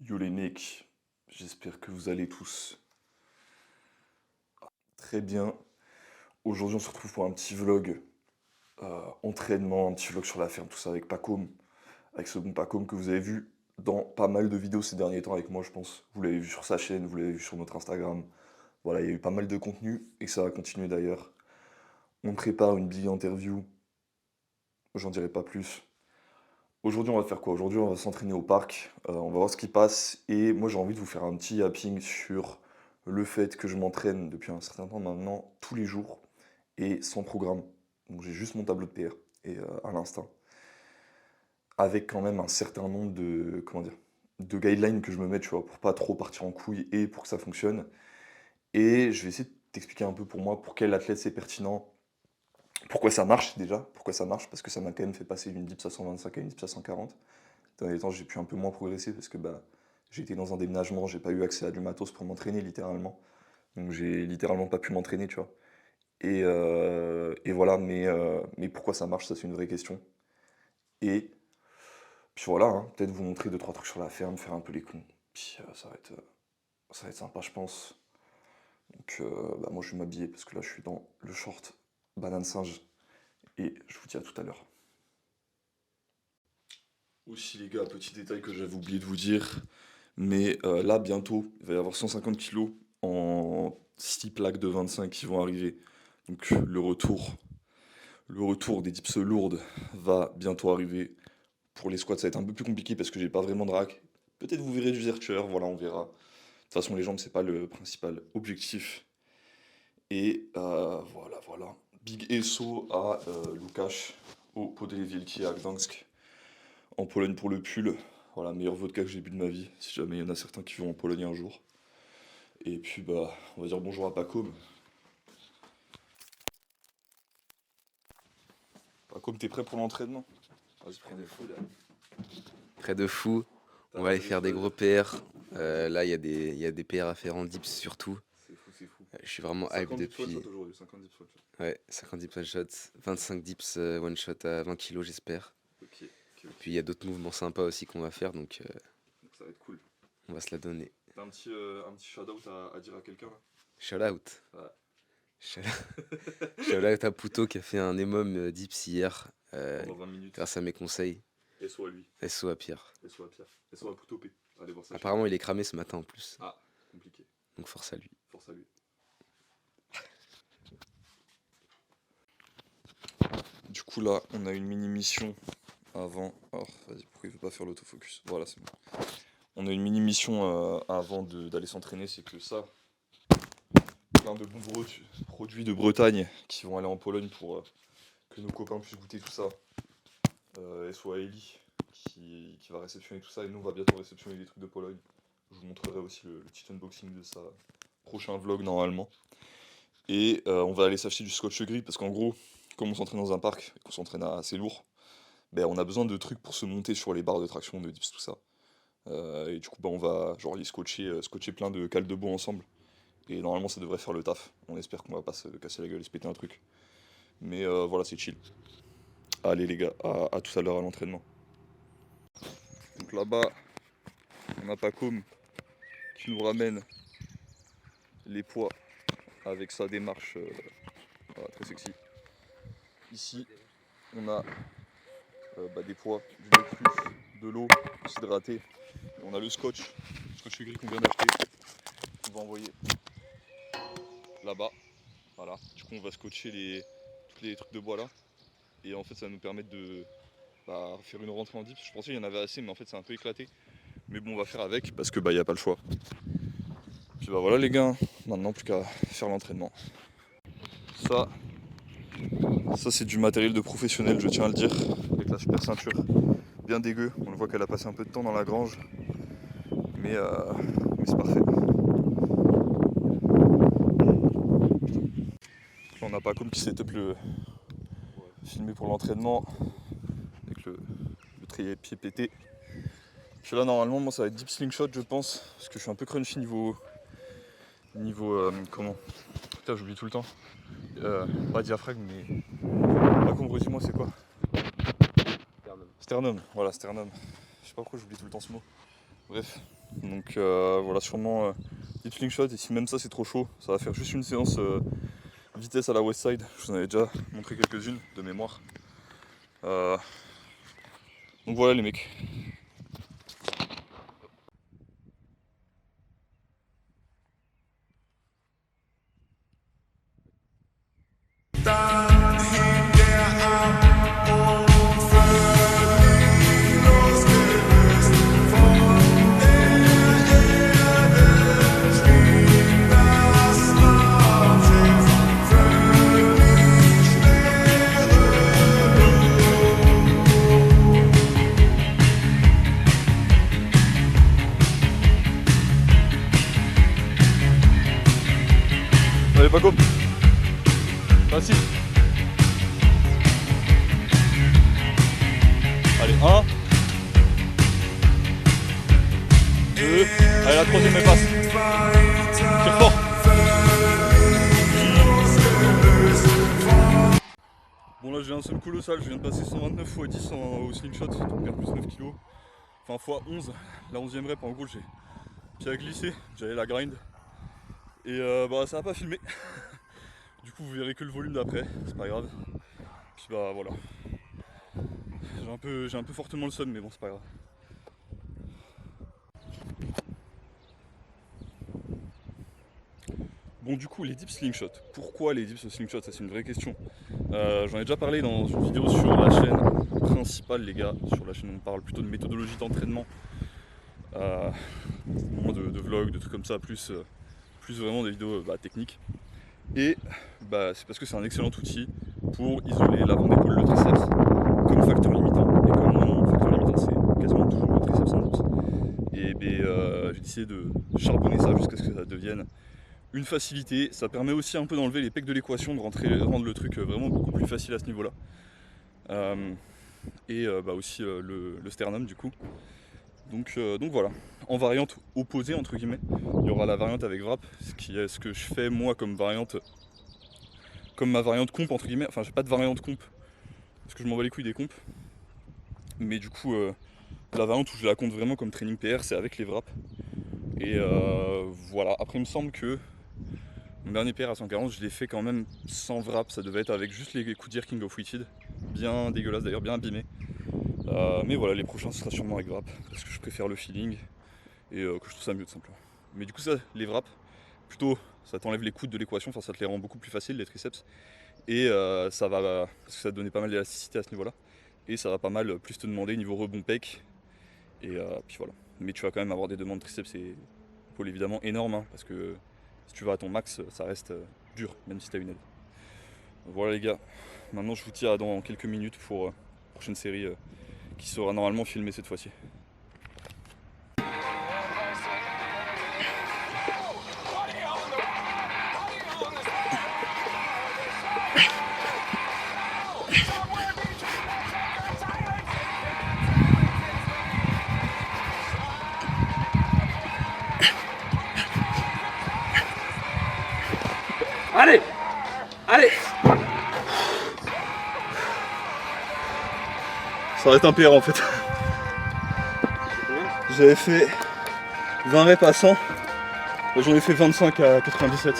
Yo les mecs, j'espère que vous allez tous très bien. Aujourd'hui on se retrouve pour un petit vlog entraînement, un petit vlog sur la ferme, tout ça avec Pacôme, avec ce bon Pacôme que vous avez vu dans pas mal de vidéos ces derniers temps avec moi je pense. Vous l'avez vu sur sa chaîne, vous l'avez vu sur notre Instagram. Voilà, il y a eu pas mal de contenu et ça va continuer d'ailleurs. On prépare une big interview, j'en dirai pas plus. Aujourd'hui on va faire quoi? Aujourd'hui on va s'entraîner au parc, on va voir ce qui passe et moi j'ai envie de vous faire un petit yapping sur le fait que je m'entraîne depuis un certain temps maintenant, tous les jours et sans programme. Donc j'ai juste mon tableau de PR et à l'instinct. Avec quand même un certain nombre de, comment dire, de guidelines que je me mets, tu vois, pour pas trop partir en couille et pour que ça fonctionne. Et je vais essayer de t'expliquer un peu pour moi, pour quel athlète c'est pertinent, pourquoi ça marche déjà, pourquoi ça marche, parce que ça m'a quand même fait passer d'une dips à 125 à une dips à 140. Dans les temps, j'ai pu un peu moins progresser parce que bah, j'ai été dans un déménagement, j'ai pas eu accès à du matos pour m'entraîner littéralement. Donc j'ai littéralement pas pu m'entraîner, tu vois. Et voilà, mais pourquoi ça marche, ça c'est une vraie question. Et puis voilà, hein, peut-être vous montrer deux trois trucs sur la ferme, faire un peu les cons. Puis ça va être sympa, je pense. Donc bah, moi je vais m'habiller parce que là je suis dans le short banane singe. Et je vous dis à tout à l'heure. Aussi les gars, petit détail que j'avais oublié de vous dire, mais là bientôt, il va y avoir 150 kilos en 6 plaques de 25 qui vont arriver. Donc le retour des dips lourdes va bientôt arriver. Pour les squats, ça va être un peu plus compliqué parce que j'ai pas vraiment de rack. Peut-être vous verrez du Zercher, voilà, on verra. De toute façon, les jambes, c'est pas le principal objectif. Et voilà. Big SO à Łukasz au Podle Wielkie à Gdańsk, en Pologne pour le pull. Voilà, meilleur vodka que j'ai bu de ma vie, si jamais il y en a certains qui vont en Pologne un jour. Et puis, bah, on va dire bonjour à Pacôme. Pacôme, t'es prêt pour l'entraînement? Vas-y, prends des fous là. Près de fou. T'as On l'air va aller de faire des gros choisir. PR. Là, il y a des PR à faire en dips surtout. C'est fou. Je suis vraiment hype 50 dips one shot depuis. aujourd'hui, 50 dips one shot. Ouais, 50 dips one shot, 25 dips one shot à 20 kilos, j'espère. Puis il y a d'autres mouvements sympas aussi qu'on va faire, donc Donc ça va être cool. on va se la donner. T'as un petit shout-out à dire à quelqu'un là? Shout out. Ouais. Shout shout out à Puto qui a fait un EMOM dips hier, Pendant 20 minutes. grâce à mes conseils. SO à lui. SO à Pierre. SO à Pierre. SO à Poutopé. Allez voir ça. Apparemment, il est cramé ce matin en plus. Ah, compliqué. Donc force à lui. Force à lui. Du coup là, on a une mini mission avant. Alors, vas-y, pourquoi il veut pas faire l'autofocus? Voilà, c'est bon. On a une mini mission avant d'aller s'entraîner, c'est que ça, plein de bons produits de Bretagne qui vont aller en Pologne pour que nos copains puissent goûter tout ça. SO à Eli qui va réceptionner tout ça et nous on va bientôt réceptionner des trucs de Pologne. Je vous montrerai aussi le petit unboxing de ça. Prochain vlog normalement. Et on va aller s'acheter du scotch gris parce qu'en gros, comme on s'entraîne dans un parc et qu'on s'entraîne assez lourd, ben, on a besoin de trucs pour se monter sur les barres de traction, de dips, tout ça. Et du coup, bah, on va genre les scotcher plein de cales de bois ensemble. Et normalement, ça devrait faire le taf. On espère qu'on va pas se casser la gueule et se péter un truc. Mais voilà, c'est chill. Allez les gars, à tout à l'heure à l'entraînement. Donc là-bas, on a Pacôme qui nous ramène les poids avec sa démarche voilà, très sexy. Ici, on a bah, des poids, du plus, de l'eau, hydraté. Et on a le scotch gris qu'on vient d'acheter, qu'on va envoyer là-bas. Voilà, du coup on va scotcher tous les trucs de bois là. Et en fait ça va nous permettre de faire une rentrée en dips. Je pensais qu'il y en avait assez mais en fait c'est un peu éclaté. Mais bon on va faire avec parce que bah y a pas le choix. Puis bah voilà les gars, maintenant plus qu'à faire l'entraînement. Ça c'est du matériel de professionnel, je tiens à le dire, avec la super ceinture. Bien dégueu, on le voit qu'elle a passé un peu de temps dans la grange. Mais c'est parfait. On n'a pas comme qui setup le filmé pour l'entraînement avec le trépied pété. Puis là normalement moi ça va être deep slingshot je pense parce que je suis un peu crunchy niveau comment. Putain j'oublie tout le temps. Pas diaphragme mais. Redis-moi c'est quoi? Sternum. Voilà sternum. Je sais pas pourquoi j'oublie tout le temps ce mot. Bref, donc voilà, sûrement des slingshot, et si même ça c'est trop chaud, ça va faire juste une séance vitesse à la Westside. Je vous en avais déjà montré quelques-unes de mémoire. Donc voilà les mecs. Allez Paco, facile. Allez, 1, 2, allez la troisième elle passe. Tire fort. Bon là j'ai un seul colossal, je viens de passer 129 x 10 au slingshot, donc perdre plus 9 kg. Enfin x 11, la 11ème rep en gros j'ai pied à glisser, j'allais la grind. Et bah ça va pas filmé. Du coup vous verrez que le volume d'après, c'est pas grave. Puis bah voilà. J'ai un peu fortement le seum mais bon c'est pas grave. Bon du coup les dips slingshot. Pourquoi les dips slingshot? Ça c'est une vraie question. J'en ai déjà parlé dans une vidéo sur la chaîne principale les gars. Sur la chaîne on parle plutôt de méthodologie d'entraînement. Moins de vlogs, de trucs comme ça, plus vraiment des vidéos techniques. Et c'est parce que c'est un excellent outil pour isoler l'avant d'épaule, le triceps, comme facteur limitant. Et comme mon facteur limitant c'est quasiment toujours le triceps index. Et j'ai décidé de charbonner ça jusqu'à ce que ça devienne une facilité. Ça permet aussi un peu d'enlever les pecs de l'équation, de rendre le truc vraiment beaucoup plus facile à ce niveau là. Aussi le sternum du coup. Donc voilà, en variante opposée entre guillemets, il y aura la variante avec wrap, ce qui est ce que je fais moi comme variante, comme ma variante comp entre guillemets. Enfin j'ai pas de variante comp parce que je m'en bats les couilles des comps, mais du coup la variante où je la compte vraiment comme training PR c'est avec les wraps. Et voilà, après il me semble que mon dernier PR à 140 je l'ai fait quand même sans wrap, ça devait être avec juste les coups de jerking of weighted, bien dégueulasse d'ailleurs, bien abîmé. Mais voilà, les prochains ce sera sûrement avec wrap parce que je préfère le feeling et que je trouve ça mieux tout simplement. Mais du coup ça, les wraps, plutôt ça t'enlève les coudes de l'équation, enfin ça te les rend beaucoup plus faciles les triceps. Et ça va, parce que ça te donnait pas mal d'élasticité à ce niveau là. Et ça va pas mal plus te demander niveau rebond pec. Et puis voilà. Mais tu vas quand même avoir des demandes triceps et épaules évidemment énormes hein, parce que si tu vas à ton max ça reste dur même si t'as une aide. Voilà les gars, maintenant je vous dis à dans quelques minutes pour prochaine série qui sera normalement filmée cette fois-ci. Allez! Allez! Ça va être un PR en fait. J'avais fait 20 reps à 100, j'en ai fait 25 à 97.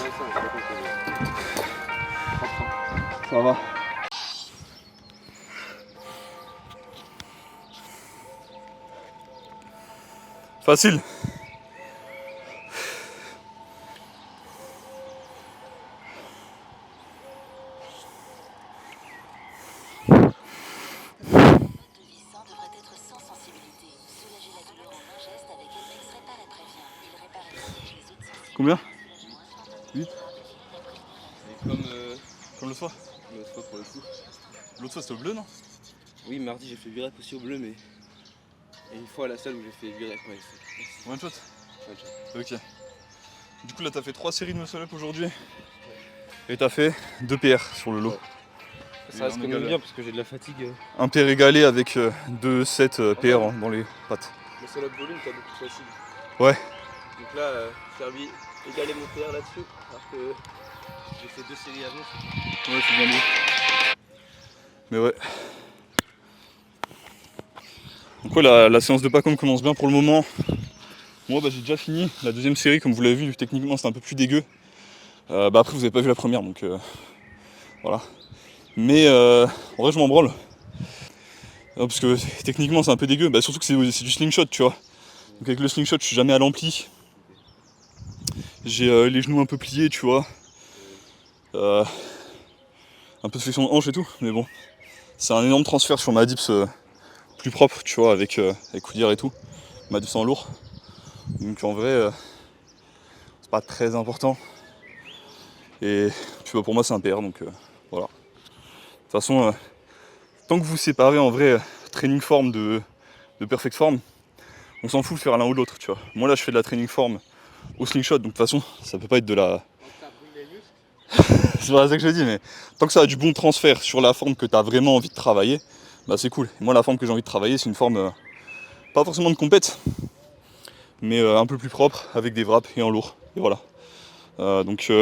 Ça va. Facile. Combien? 8. Comme l'autre fois? L'autre fois pour le coup. L'autre fois c'était au bleu non? Oui, mardi j'ai fait 8 reps aussi au bleu, mais. Et une fois à la salle où j'ai fait 8 reps, ouais. One shot? One shot. Ok. Du coup là t'as fait 3 séries de muscle up aujourd'hui. Et t'as fait 2 PR sur le lot. Ouais. Ça reste quand même bien parce que j'ai de la fatigue. Un PR égalé avec 2 sets PR dans les pattes. Le seul up volume, t'as beaucoup de fatigue. Ouais. Donc là, Servi égaler mon PR là-dessus, alors que j'ai fait 2 séries avant. Ouais, c'est bien beau. Mais ouais. Donc ouais, la séance de Pacom commence bien pour le moment. Moi j'ai déjà fini la deuxième série, comme vous l'avez vu, techniquement c'est un peu plus dégueu. Après vous avez pas vu la première donc voilà. Mais en vrai je m'en branle. Parce que techniquement c'est un peu dégueu, surtout que c'est du slingshot tu vois. Donc avec le slingshot je suis jamais à l'ampli. J'ai les genoux un peu pliés tu vois. Un peu de flexion de hanche et tout, mais bon. C'est un énorme transfert sur ma dips plus propre tu vois, avec coudière et tout. Ma dips en lourd. Donc en vrai c'est pas très important. Et tu vois pour moi c'est un PR donc voilà. De toute façon tant que vous séparez en vrai training form de perfect form, on s'en fout de faire l'un ou l'autre, tu vois. Moi là je fais de la training form au slingshot, donc de toute façon ça peut pas être de la. C'est pas ça que je dis, mais tant que ça a du bon transfert sur la forme que t'as vraiment envie de travailler, c'est cool. Et moi la forme que j'ai envie de travailler c'est une forme pas forcément de compète, mais un peu plus propre, avec des wraps et en lourd. Et voilà. Donc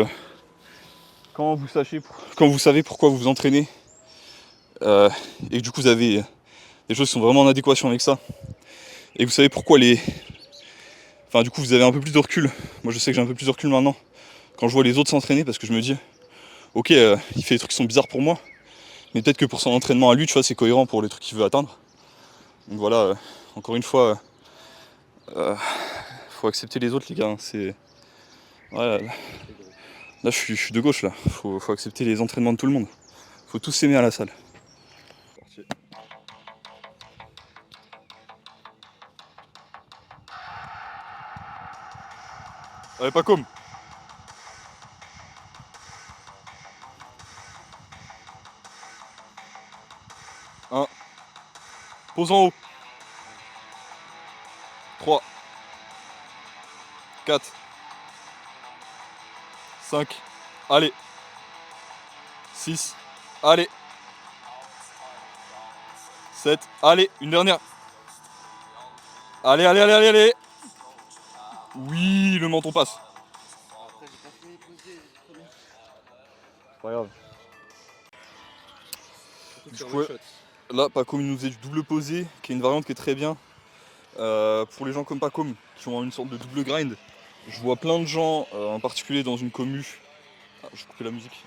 quand vous savez pourquoi vous vous entraînez, et que du coup vous avez des choses qui sont vraiment en adéquation avec ça, et que vous savez pourquoi les. Enfin du coup vous avez un peu plus de recul. Moi je sais que j'ai un peu plus de recul maintenant quand je vois les autres s'entraîner, parce que je me dis ok il fait des trucs qui sont bizarres pour moi, mais peut-être que pour son entraînement à lui tu vois c'est cohérent pour les trucs qu'il veut atteindre. Donc voilà, encore une fois faut accepter les autres les gars, c'est. Ouais, là je suis de gauche là, faut accepter les entraînements de tout le monde. Faut tous s'aimer à la salle. Allez pas comme. 1. Pose en haut. 3. 4. 5. Allez. 6. Allez. 7. Allez, une dernière. Allez, allez, allez, allez, allez. Oui, le menton passe. Pas grave. Du coup, là, Pacom il nous faisait du double posé, qui est une variante qui est très bien. Pour les gens comme Pacom, qui ont une sorte de double grind, je vois plein de gens, en particulier dans une commu. Ah, je vais couper la musique.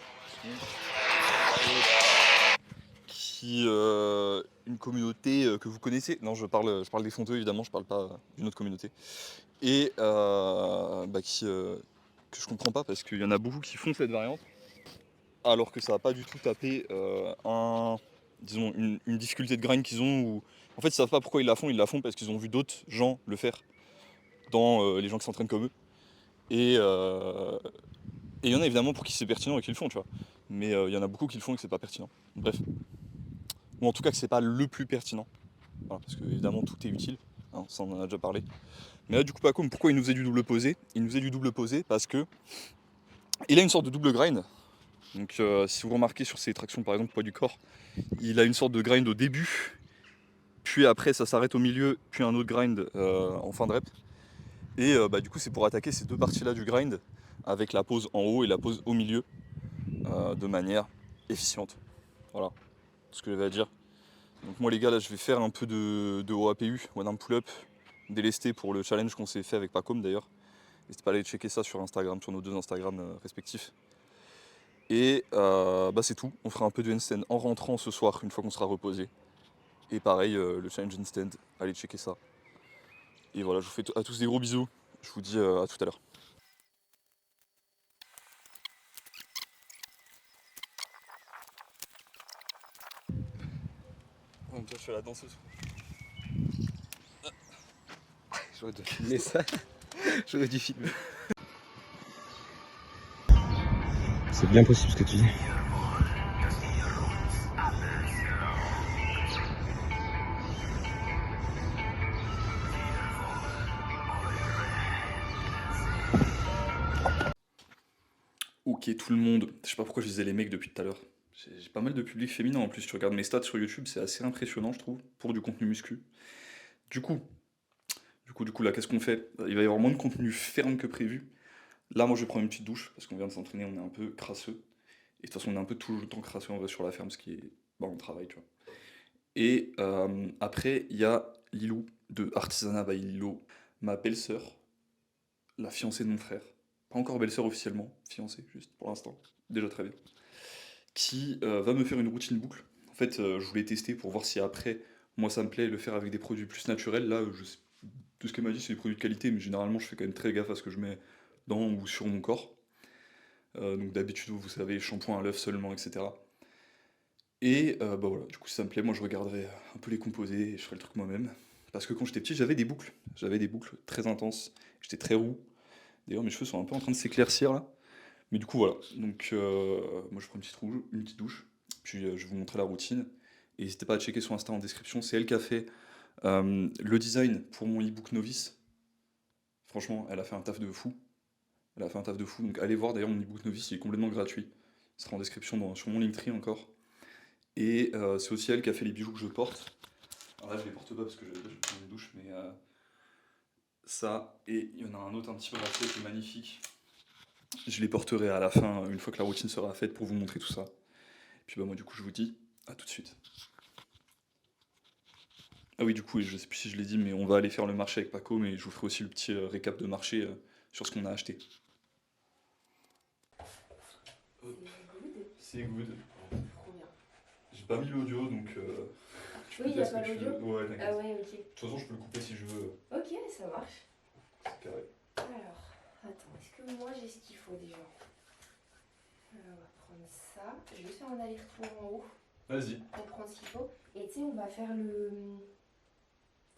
Une communauté que vous connaissez. Non, je parle des fonteux évidemment, je parle pas d'une autre communauté. Et que je comprends pas parce qu'il y en a beaucoup qui font cette variante, alors que ça va pas du tout taper disons une difficulté de grind qu'ils ont, ou en fait ils savent pas pourquoi ils la font parce qu'ils ont vu d'autres gens le faire dans les gens qui s'entraînent comme eux. Et il y en a évidemment pour qui c'est pertinent et qui le font, tu vois. Mais il y en a beaucoup qui le font et que c'est pas pertinent. Bref. Ou en tout cas que c'est pas le plus pertinent. Voilà, parce que évidemment tout est utile, hein, ça on en a déjà parlé. Mais là du coup Pacom, pourquoi il nous faisait du double posé? Il nous faisait du double posé parce que il a une sorte de double grind. Donc si vous remarquez sur ses tractions par exemple poids du corps, il a une sorte de grind au début, puis après ça s'arrête au milieu, puis un autre grind en fin de rep. Et du coup c'est pour attaquer ces deux parties là du grind avec la pause en haut et la pause au milieu de manière efficiente. Voilà ce que j'avais à dire. Donc moi les gars là je vais faire un peu de OAPU, One Arm Pull Up, délesté pour le challenge qu'on s'est fait avec Pacom d'ailleurs. N'hésitez pas à aller checker ça sur Instagram, sur nos deux Instagram respectifs. Et c'est tout, on fera un peu de handstand en rentrant ce soir une fois qu'on sera reposé. Et pareil le challenge handstand, allez checker ça. Et voilà, je vous fais à tous des gros bisous, je vous dis à tout à l'heure. Toi je fais la danseuse. J'aurais dû filmer ça. J'aurais dû filmer. C'est bien possible ce que tu dis. Ok tout le monde, je sais pas pourquoi je disais les mecs depuis tout à l'heure. J'ai pas mal de public féminin en plus, tu regardes mes stats sur YouTube, c'est assez impressionnant je trouve, pour du contenu muscu. Du coup là qu'est-ce qu'on fait? Il va y avoir moins de contenu ferme que prévu. Là moi je vais prendre une petite douche, parce qu'on vient de s'entraîner, on est un peu crasseux. Et de toute façon on est un peu tout le temps crasseux en vrai sur la ferme, ce qui est. On travaille tu vois. Et après il y a Lilou de Artisanat by Lilo, ma belle-sœur, la fiancée de mon frère, pas encore belle-sœur officiellement, fiancée juste pour l'instant, déjà très bien, qui va me faire une routine boucle. En fait, je voulais tester pour voir si après, moi ça me plaît, le faire avec des produits plus naturels. Là, tout ce qu'elle m'a dit, c'est des produits de qualité, mais généralement, je fais quand même très gaffe à ce que je mets dans ou sur mon corps. Donc d'habitude, vous savez, shampoing à l'œuf seulement, etc. Et bah voilà, du coup, si ça me plaît, moi je regarderai un peu les composés et je ferai le truc moi-même. Parce que quand j'étais petit, j'avais des boucles très intenses, j'étais très roux. D'ailleurs, mes cheveux sont un peu en train de s'éclaircir là. Mais du coup, voilà. Donc, moi, je prends une petite douche. Puis, je vais vous montrer la routine. Et n'hésitez pas à checker son Insta en description. C'est elle qui a fait le design pour mon e-book Novice. Franchement, elle a fait un taf de fou. Elle a fait un taf de fou. Donc, allez voir d'ailleurs mon e-book Novice, il est complètement gratuit. Il sera en description sur mon Linktree encore. Et c'est aussi elle qui a fait les bijoux que je porte. Alors là, je les porte pas parce que je vais prendre une douche, mais ça. Et il y en a un autre un petit peu bracelet qui est magnifique. Je les porterai à la fin, une fois que la routine sera faite, pour vous montrer tout ça. Et puis bah moi du coup je vous dis à tout de suite. Ah oui du coup, je sais plus si je l'ai dit, mais on va aller faire le marché avec Paco, mais je vous ferai aussi le petit récap de marché sur ce qu'on a acheté. Hop, c'est good. Trop bien. J'ai pas mis l'audio donc tu peux Oui, il n'y dire a ce pas que tu l'audio. veux. Ouais, t'inquiète. Ah ouais, ok. De toute façon, je peux le couper si je veux. Ok, ça marche. C'est carré. Alors, attends, est-ce que moi j'ai ce qu'il faut déjà? On va prendre ça. Je vais faire un aller-retour en haut Vas-y. pour prendre ce qu'il faut. Et tu sais, on va faire le.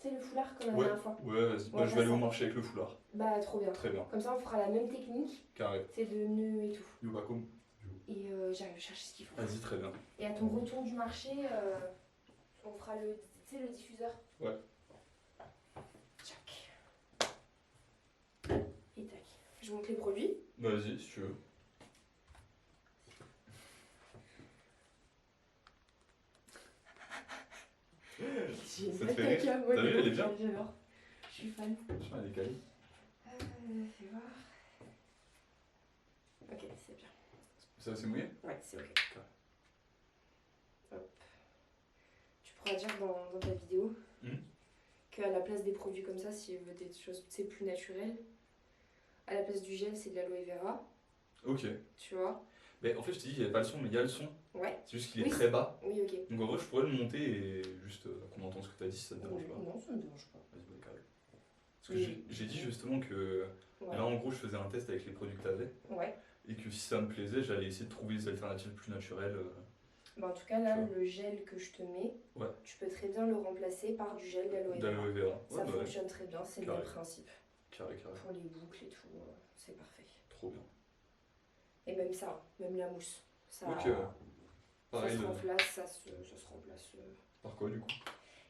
Tu sais, le foulard comme la Ouais, dernière fois. ouais, vas-y. Bah, je vais aller au marché avec le foulard. Bah, trop bien. Très bien. Comme ça, on fera la même technique. Carré. C'est de nœuds et tout. Yo, Paco. Et j'arrive à chercher ce qu'il faut. Vas-y, très bien. Et à ton retour du marché, on fera le, tu sais, le diffuseur. Ouais. Tchac. Et tac. Je vous montre les produits. Vas-y, si tu veux. J'ai une Ça te belle fait rire? caca, T'as vu, elle est bien? J'adore. Je suis fan. Franchement, elle est quali. Fais voir. Ok, c'est bien. Ça, c'est mouillé? Ouais, c'est ok. Hop. Tu pourras dire dans ta vidéo qu'à la place des produits comme ça, si tu veux des choses plus naturelles, à la place du gel, c'est de l'aloe vera. Ok. Tu vois? Mais en fait, je t'ai dit, il n'y avait pas le son, mais il y a le son. Ouais. C'est juste qu'il est Oui, très bas. Oui, ok. Donc en vrai, je pourrais le monter et juste qu'on entende ce que tu as dit si ça te dérange pas. Non, ça me dérange pas. Vas-y, bah, carré. Parce que j'ai dit justement que Ouais. là, en gros, je faisais un test avec les produits que tu avais. Ouais. Et que si ça me plaisait, j'allais essayer de trouver des alternatives plus naturelles. Bah, en tout cas, là, Tu vois. le gel que je te mets, Ouais. tu peux très bien le remplacer par du gel d'aloe vera. D'aloe vera. Ça Ouais, bah ouais. fonctionne très bien, c'est le Carré. même principe. Carré, carré. Pour les boucles et tout, c'est parfait. Trop bien. Et même ça, même la mousse. Ça, Ok, ouais. ça Pareil. se remplace, ça se remplace. Par quoi du coup?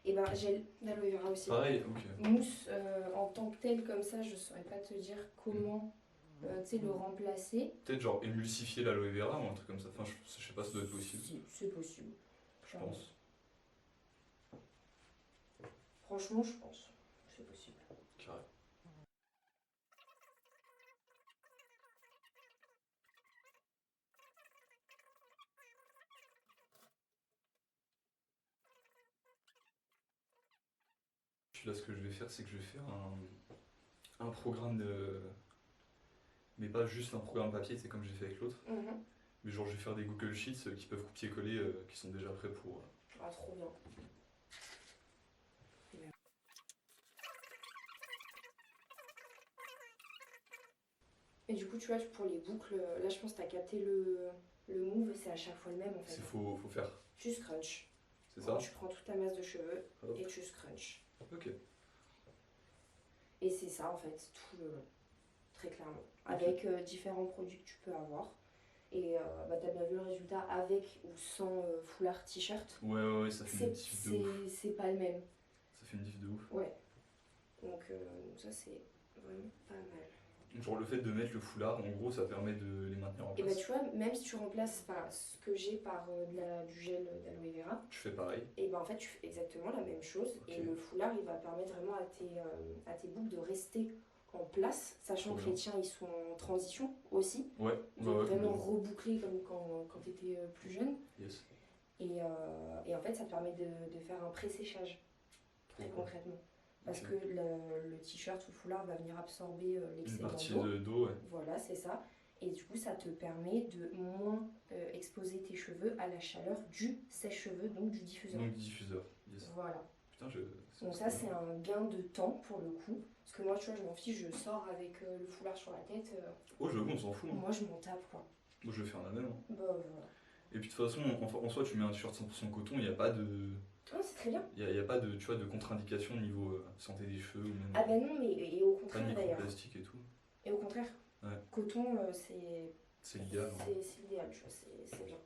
Et ben gel d'aloe vera aussi. Pareil, ok. Mousse en tant que telle comme ça, je saurais pas te dire comment tu sais, le remplacer. Peut-être genre émulsifier l'aloe vera ou un truc comme ça. Enfin, je sais pas, ça doit être possible. C'est possible. Je pense. Franchement, je pense. C'est possible. Carré. Puis là, ce que je vais faire, c'est que je vais faire un programme de. Mais pas juste un programme papier, c'est comme j'ai fait avec l'autre. Mais genre, je vais faire des Google Sheets qui peuvent copier-coller, qui sont déjà prêts pour. Ah, trop bien. Et du coup, tu vois, pour les boucles, là, je pense que tu as capté le move, c'est à chaque fois le même en fait. C'est faut faire. Tu scrunch. C'est ça? Tu prends toute ta masse de cheveux Hop. et tu scrunch. Ok. Et c'est ça en fait, tout le long. Très clairement. Ok. Avec différents produits que tu peux avoir. Et bah, t'as bien vu le résultat avec ou sans foulard t-shirt. Ouais, ça fait une diff de ouf. C'est pas le même. Ça fait une diff de ouf. Ouais. Donc ça c'est vraiment pas mal. Genre le fait de mettre le foulard, en gros, ça permet de les maintenir en Et place. bah tu vois, même si tu remplaces ce que j'ai par du gel d'aloe vera, Tu fais pareil. et bah en fait tu fais exactement la même chose. Ok. Et le foulard il va permettre vraiment à tes boucles de rester en place, sachant Trop que bien. les tiens ils sont en transition aussi. Ouais, De vraiment reboucler comme quand tu étais plus jeune. Yes. Et en fait ça te permet de faire un pré-séchage, très concrètement. parce que le t-shirt ou le foulard va venir absorber Une l'excédent partie d'eau. d'eau, ouais. Voilà, c'est ça. Et du coup, ça te permet de moins exposer tes cheveux à la chaleur du sèche-cheveux, donc du diffuseur. Donc diffuseur, yes. Voilà. Putain, Donc ça, c'est un gain de temps pour le coup. Parce que moi, tu vois, je m'en fiche, je sors avec le foulard sur la tête. Oh, j'avoue, on s'en fout. Hein. Moi, je m'en tape, quoi. Moi, je vais faire la même. Hein. Bah, voilà. Et puis de toute façon, en soi, tu mets un t-shirt 100% coton, il n'y a pas de... Non, c'est très bien. Il y a pas de, tu vois, de contre-indication au niveau santé des cheveux ou même... Ah ben non, mais et au pas de contraire d'ailleurs. microplastique et tout. Et au contraire. Ouais. Coton, c'est... C'est l'idéal. Hein. C'est l'idéal, tu vois, c'est bien.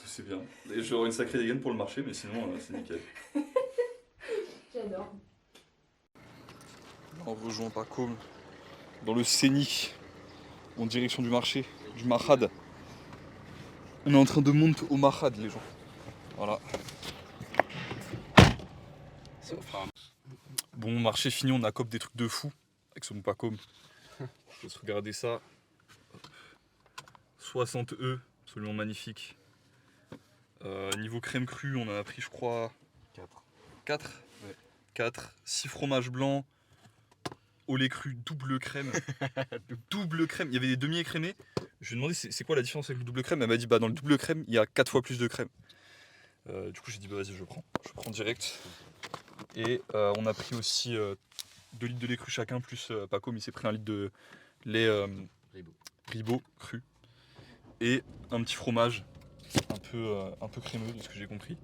C'est bien. Et je vais avoir une sacrée dégaine pour le marché, mais sinon, c'est nickel. J'adore. On rejoint Pacôme dans le Séni, en direction du marché, du Mahad. On est en train de monter au Mahad, les gens. Voilà. Bon, marché fini, on a cop des trucs de fou avec ce bon Pacôme. Je laisse regarder ça. 60 E, absolument magnifique. Niveau crème crue, on en a pris, je crois, 4. Ouais. 4. 6 fromages blancs. Au lait cru, double crème. Double crème. Il y avait des demi-écrémés. Je lui ai demandé c'est quoi la différence avec le double crème. Elle m'a dit bah dans le double crème, il y a 4 fois plus de crème. Du coup, j'ai dit bah vas-y, je prends. Je prends direct. Et on a pris aussi 2 litres de lait cru chacun, plus Pacôme, il s'est pris 1 litre de lait Ribot cru. Et un petit fromage un peu crémeux, de ce que j'ai compris.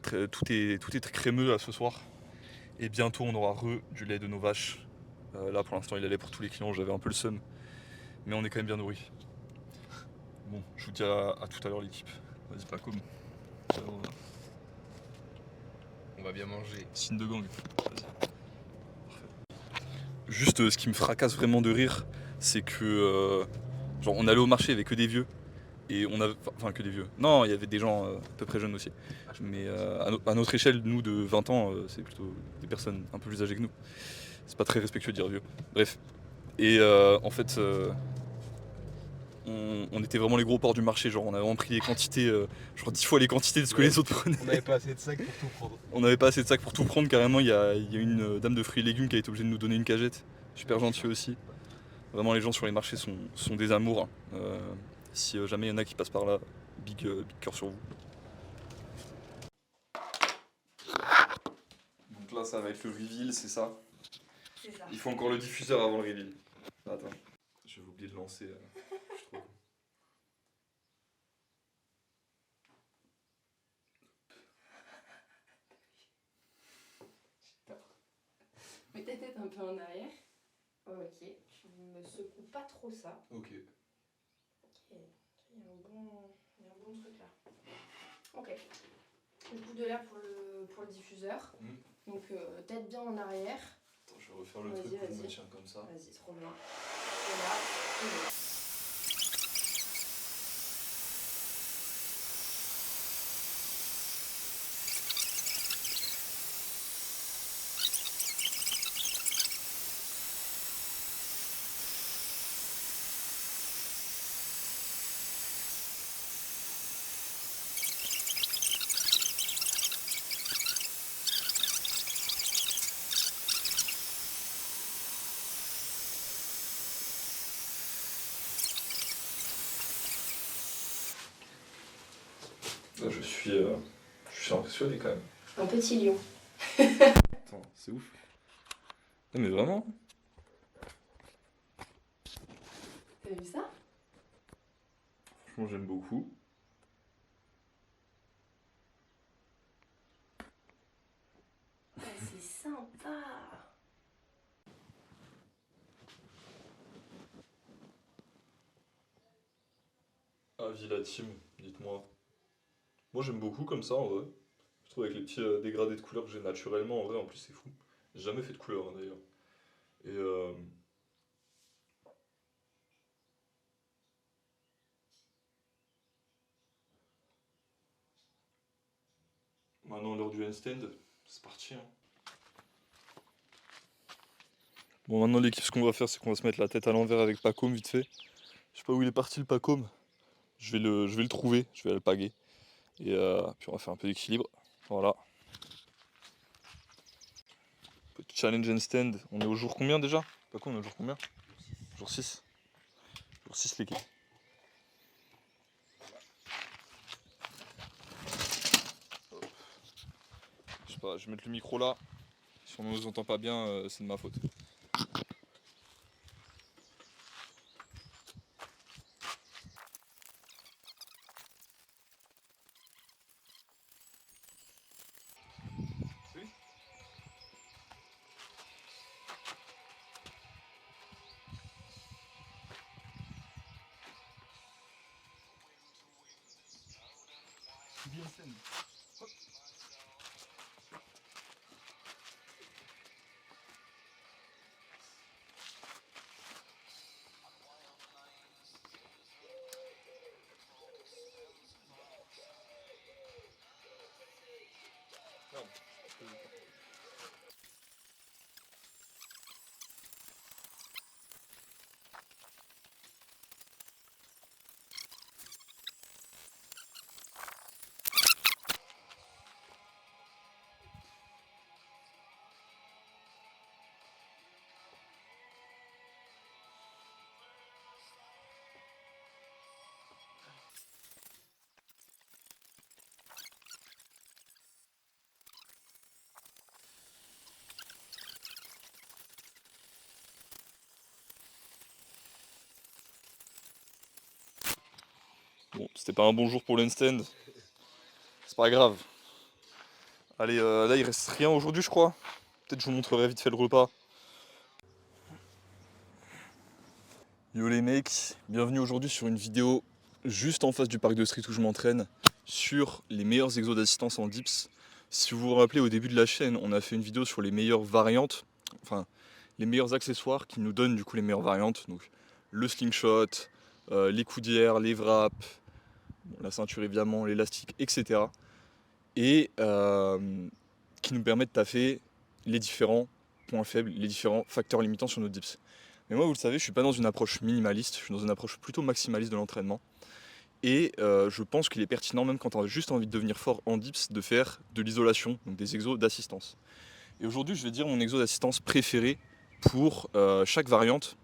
Tout est crémeux à ce soir. Et bientôt, on aura du lait de nos vaches. Là, pour l'instant, il allait pour tous les clients, j'avais un peu le seum. Mais on est quand même bien nourris. Bon, je vous dis à tout à l'heure, l'équipe. Vas-y, Pacôme. On va bien manger. Signe de gang. Vas-y. Parfait. Juste, ce qui me fracasse vraiment de rire, c'est que... genre, on allait au marché avec que des vieux. Et on avait... Enfin, que des vieux. Non, il y avait des gens à peu près jeunes aussi. Mais à notre échelle, nous, de 20 ans, c'est plutôt des personnes un peu plus âgées que nous. C'est pas très respectueux de dire vieux. Bref. Et en fait... on était vraiment les gros porcs du marché, genre on avait vraiment pris les quantités, genre 10 fois les quantités de ce que les autres prenaient. On n'avait pas assez de sacs pour tout prendre. On n'avait pas assez de sacs pour tout prendre, carrément il y a une dame de fruits et légumes qui a été obligée de nous donner une cagette. Super gentil aussi. Vraiment les gens sur les marchés sont des amours. Si jamais il y en a qui passent par là, big cœur sur vous. Donc là ça va être le reveal, c'est ça? C'est ça. Il faut encore le diffuseur avant le reveal. Attends, je vais oublier de lancer. Je suis trop con. Mets ta tête un peu en arrière. Ok, tu me secoues pas trop ça. Ok. Ok, il y a un bon truc là. Ok. Du coup de là pour le diffuseur. Donc tête bien en arrière. Attends, je vais refaire le Vas-y, truc où je me vas-y. tiens comme ça. Vas-y, trop bien. Et là, et là. Là, je suis impressionné quand même. Un petit lion. Attends, c'est ouf. Non mais vraiment. T'as vu ça? Franchement, j'aime beaucoup. Ah, c'est sympa. Avis la team, dites-moi. Moi j'aime beaucoup comme ça en vrai. Je trouve avec les petits dégradés de couleurs que j'ai naturellement en vrai, en plus c'est fou. J'ai jamais fait de couleur hein, d'ailleurs. Et Maintenant l'heure du handstand, c'est parti. Hein. Bon maintenant l'équipe ce qu'on va faire c'est qu'on va se mettre la tête à l'envers avec Pacôme vite fait. Je sais pas où il est parti le Pacôme. Je vais le trouver, je vais alpaguer. Et puis on va faire un peu d'équilibre. Voilà. Petit challenge handstand. On est au jour combien déjà? Pacôme on est au jour combien? Jour 6. Jour 6 l'équipe. Je sais pas, je vais mettre le micro là. Si on ne nous entend pas bien, c'est de ma faute. Bon, c'était pas un bon jour pour l'handstand. C'est pas grave. Allez, là il reste rien aujourd'hui je crois. Peut-être je vous montrerai vite fait le repas. Yo les mecs, bienvenue aujourd'hui sur une vidéo juste en face du parc de street où je m'entraîne sur les meilleurs exos d'assistance en dips. Si vous vous rappelez au début de la chaîne, on a fait une vidéo sur les meilleures variantes, enfin les meilleurs accessoires qui nous donnent du coup les meilleures variantes. Donc le slingshot, les coudières, les wraps, bon, la ceinture évidemment, l'élastique, etc. Et qui nous permet de taffer les différents points faibles, les différents facteurs limitants sur nos dips. Mais moi, vous le savez, je suis pas dans une approche minimaliste, je suis dans une approche plutôt maximaliste de l'entraînement. Et je pense qu'il est pertinent, même quand on a juste envie de devenir fort en dips, de faire de l'isolation, donc des exos d'assistance. Et aujourd'hui, je vais dire mon exo d'assistance préféré pour chaque variante,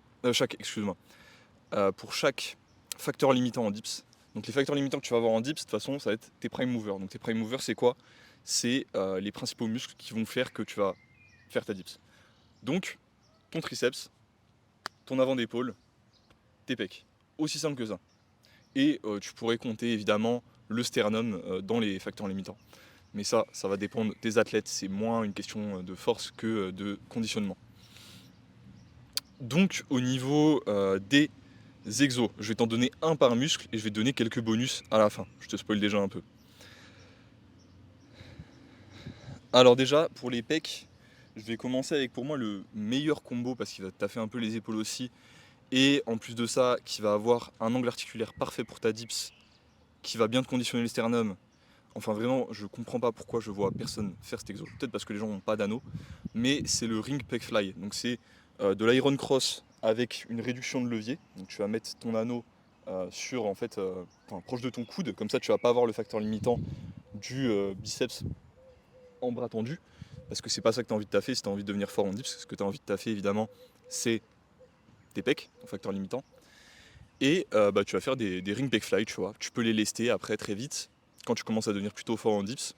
pour chaque facteur limitant en dips. Donc les facteurs limitants que tu vas avoir en dips, de toute façon, ça va être tes prime movers. Donc tes prime movers, c'est quoi? C'est les principaux muscles qui vont faire que tu vas faire ta dips. Donc, ton triceps, ton avant d'épaule, tes pecs. Aussi simple que ça. Et tu pourrais compter évidemment le sternum dans les facteurs limitants. Mais ça va dépendre des athlètes. C'est moins une question de force que de conditionnement. Donc au niveau des exos, je vais t'en donner un par muscle et je vais te donner quelques bonus à la fin. Je te spoil déjà un peu. Alors déjà, pour les pecs, je vais commencer avec pour moi le meilleur combo parce qu'il va te taffer un peu les épaules aussi. Et en plus de ça, qui va avoir un angle articulaire parfait pour ta dips, qui va bien te conditionner le sternum. Enfin vraiment, je comprends pas pourquoi je vois personne faire cet exo. Peut-être parce que les gens n'ont pas d'anneau, mais c'est le ring pec fly. Donc c'est de l'iron cross avec une réduction de levier. Donc tu vas mettre ton anneau sur proche de ton coude, comme ça tu vas pas avoir le facteur limitant du biceps en bras tendu, parce que c'est pas ça que tu as envie de taffer si tu as envie de devenir fort en dips. Ce que tu as envie de taffer évidemment, c'est tes pecs, ton facteur limitant. Et tu vas faire des ring pec fly, tu vois. Tu peux les lester après très vite quand tu commences à devenir plutôt fort en dips.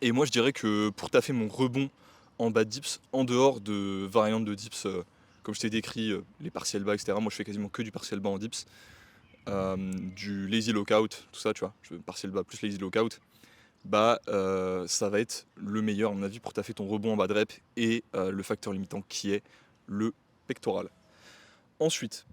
Et moi je dirais que pour taffer mon rebond en bas de dips, en dehors de variantes de dips, comme je t'ai décrit, les partiels bas, etc. Moi je fais quasiment que du partiel bas en dips, du lazy lockout, tout ça, tu vois, partiel bas plus lazy lockout. Ça va être le meilleur à mon avis pour taffer ton rebond en bas de rep et le facteur limitant qui est le pectoral. Ensuite,